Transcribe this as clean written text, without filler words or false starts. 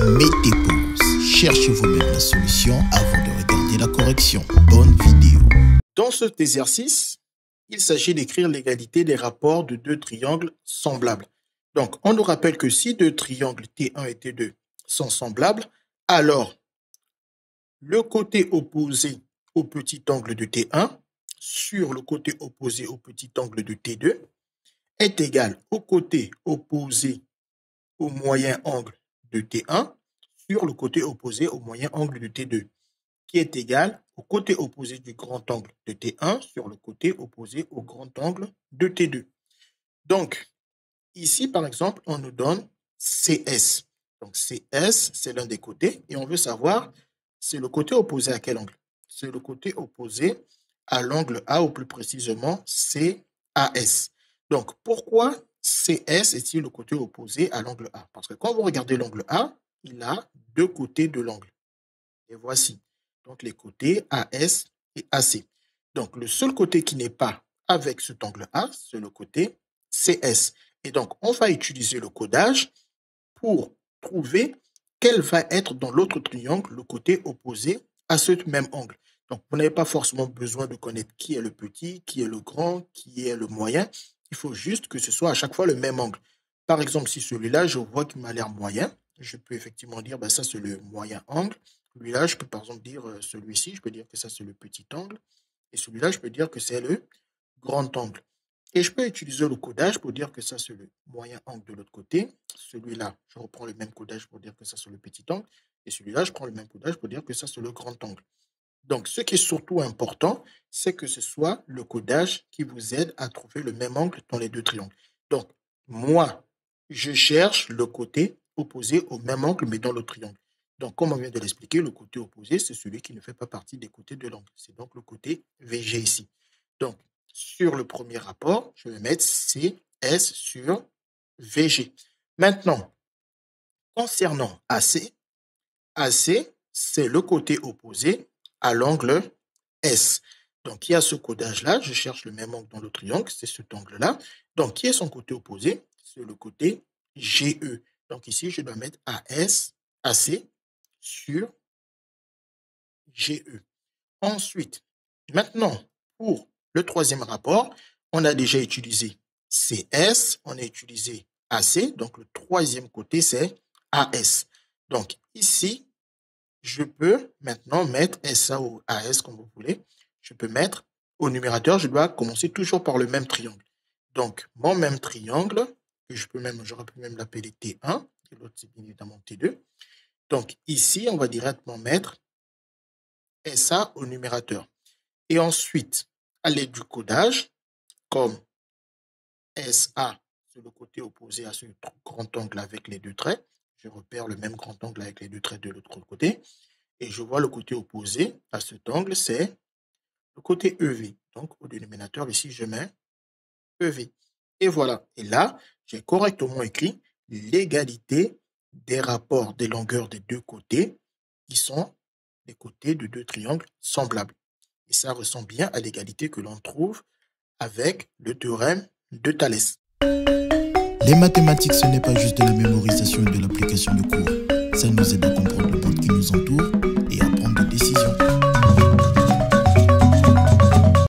Mettez pause, cherchez vous-même la solution avant de regarder la correction. Bonne vidéo. Dans cet exercice, il s'agit d'écrire l'égalité des rapports de deux triangles semblables. Donc, on nous rappelle que si deux triangles T1 et T2 sont semblables, alors le côté opposé au petit angle de T1 sur le côté opposé au petit angle de T2 est égal au côté opposé au moyen angle de T1 sur le côté opposé au moyen angle de T2, qui est égal au côté opposé du grand angle de T1 sur le côté opposé au grand angle de T2. Donc, ici, par exemple, on nous donne CS. Donc, CS, c'est l'un des côtés, et on veut savoir, c'est le côté opposé à quel angle? C'est le côté opposé à l'angle A, ou plus précisément, CAS. Donc, pourquoi CS est-il le côté opposé à l'angle A? Parce que quand vous regardez l'angle A, il a deux côtés de l'angle. Et voici. Donc, les côtés AS et AC. Donc, le seul côté qui n'est pas avec cet angle A, c'est le côté CS. Et donc, on va utiliser le codage pour trouver quel va être dans l'autre triangle le côté opposé à ce même angle. Donc, vous n'avez pas forcément besoin de connaître qui est le petit, qui est le grand, qui est le moyen. Il faut juste que ce soit à chaque fois le même angle. Par exemple, si celui-là, je vois qu'il m'a l'air moyen, je peux effectivement dire, ben, ça c'est le moyen angle. Celui-là, je peux par exemple dire celui-ci, je peux dire que ça c'est le petit angle. Et celui-là, je peux dire que c'est le grand angle. Et je peux utiliser le codage pour dire que ça c'est le moyen angle de l'autre côté. Celui-là, je reprends le même codage pour dire que ça c'est le petit angle. Et celui-là, je prends le même codage pour dire que ça c'est le grand angle. Donc, ce qui est surtout important, c'est que ce soit le codage qui vous aide à trouver le même angle dans les deux triangles. Donc, moi, je cherche le côté opposé au même angle, mais dans le triangle. Donc, comme on vient de l'expliquer, le côté opposé, c'est celui qui ne fait pas partie des côtés de l'angle. C'est donc le côté VG ici. Donc, sur le premier rapport, je vais mettre CS sur VG. Maintenant, concernant AC, AC, c'est le côté opposé à l'angle S. Donc, il y a ce codage-là. Je cherche le même angle dans le triangle. C'est cet angle-là. Donc, qui est son côté opposé? C'est le côté GE. Donc, ici, je dois mettre AS, AC sur GE. Ensuite, maintenant, pour le troisième rapport, on a déjà utilisé CS. On a utilisé AC. Donc, le troisième côté, c'est AS. Donc, ici, je peux maintenant mettre SA ou AS comme vous voulez. Je peux mettre au numérateur, je dois commencer toujours par le même triangle. Donc, mon même triangle, j'aurais pu même l'appeler T1, et l'autre c'est bien évidemment T2. Donc, ici, on va directement mettre SA au numérateur. Et ensuite, à l'aide du codage, comme SA, c'est le côté opposé à ce grand angle avec les deux traits, je repère le même grand angle avec les deux traits de l'autre côté. Et je vois le côté opposé à cet angle, c'est le côté EV. Donc, au dénominateur, ici, je mets EV. Et voilà. Et là, j'ai correctement écrit l'égalité des rapports des longueurs des deux côtés qui sont les côtés de deux triangles semblables. Et ça ressemble bien à l'égalité que l'on trouve avec le théorème de Thalès. Les mathématiques, ce n'est pas juste de la mémorisation et de l'application de cours. Ça nous aide à comprendre le monde qui nous entoure et à prendre des décisions.